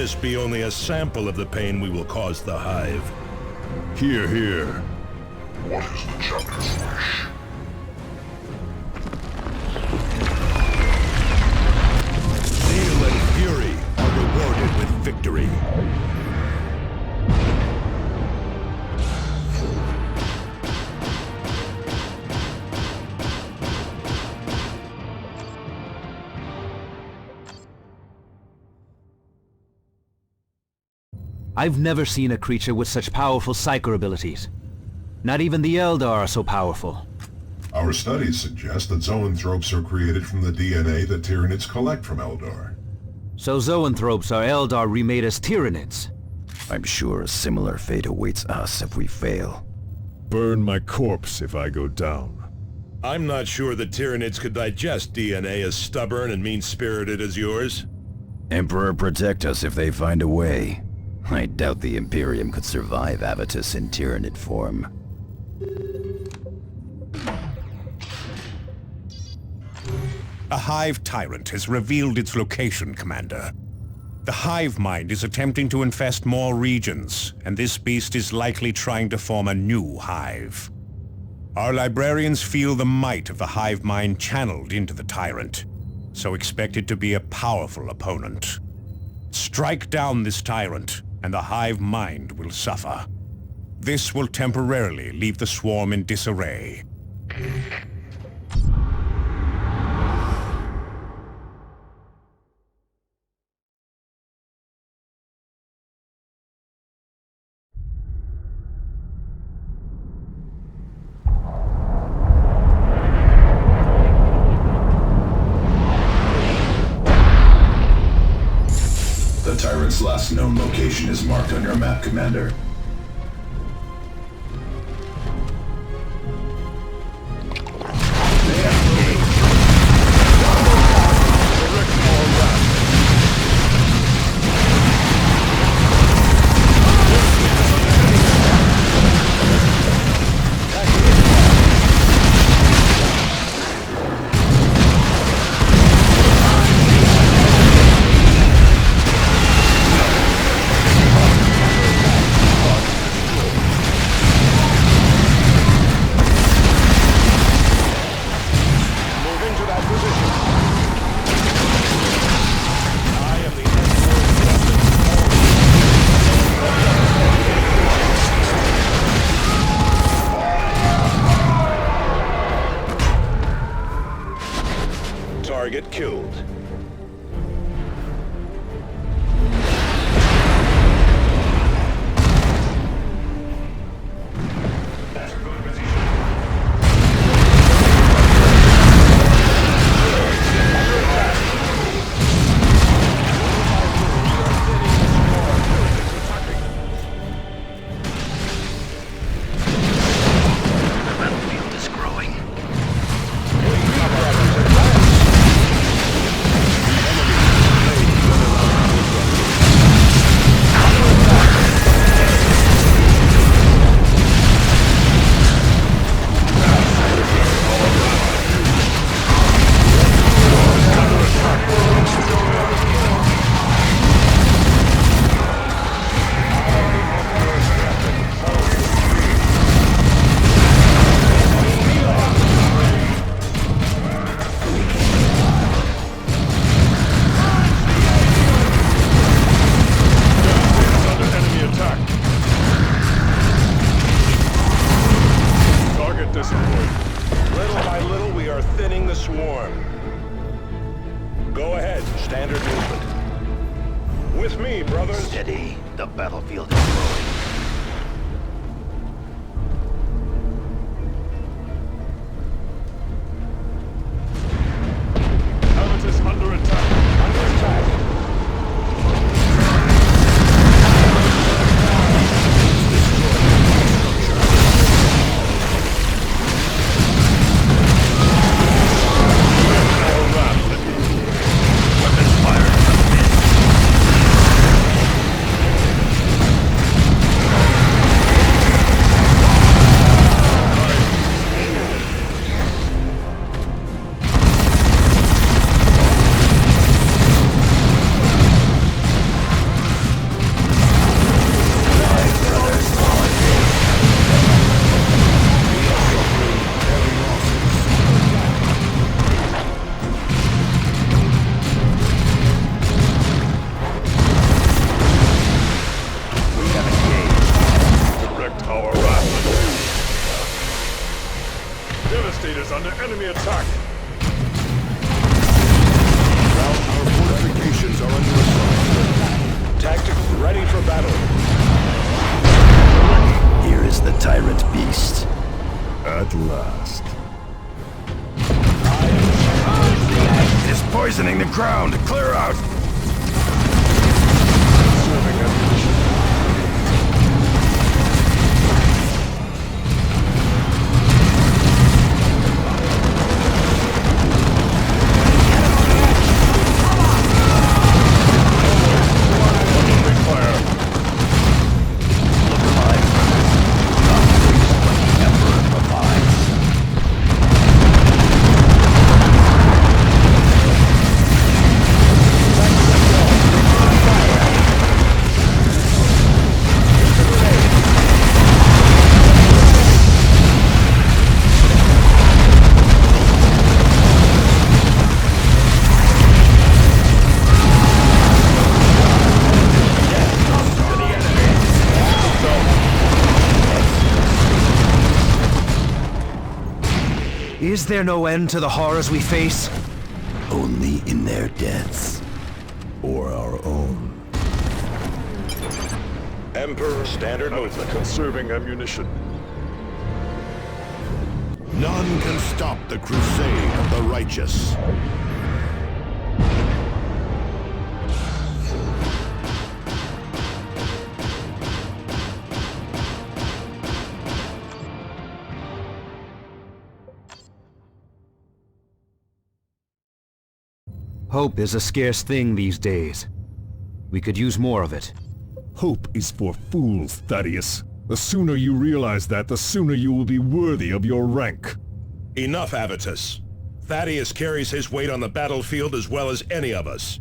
this be only a sample of the pain we will cause the Hive. Hear, hear. What is the chapter's wish? Zeal and fury are rewarded with victory. I've never seen a creature with such powerful psyker abilities. Not even the Eldar are so powerful. Our studies suggest that zoanthropes are created from the DNA that Tyranids collect from Eldar. So zoanthropes are Eldar remade as Tyranids. I'm sure a similar fate awaits us if we fail. Burn my corpse if I go down. I'm not sure the Tyranids could digest DNA as stubborn and mean-spirited as yours. Emperor, protect us if they find a way. I doubt the Imperium could survive Avitus in Tyranid form. A Hive Tyrant has revealed its location, Commander. The Hive Mind is attempting to infest more regions, and this beast is likely trying to form a new Hive. Our librarians feel the might of the Hive Mind channeled into the Tyrant, so expect it to be a powerful opponent. Strike down this Tyrant, and the Hive Mind will suffer. This will temporarily leave the swarm in disarray. The Tyrant's last known location is marked on your map, Commander. Target killed. Little by little, we are thinning the swarm. Go ahead, standard movement. With me, brothers. Steady. The battlefield is growing. Avitus under attack. Under attack. Weapons fired from mid. poisoning the ground! Clear out! Is there no end to the horrors we face? Only in their deaths. Or our own. Emperor, standard movement. Conserving ammunition. None can stop the crusade of the righteous. Hope is a scarce thing these days. We could use more of it. Hope is for fools, Thaddeus. The sooner you realize that, the sooner you will be worthy of your rank. Enough, Avitus. Thaddeus carries his weight on the battlefield as well as any of us.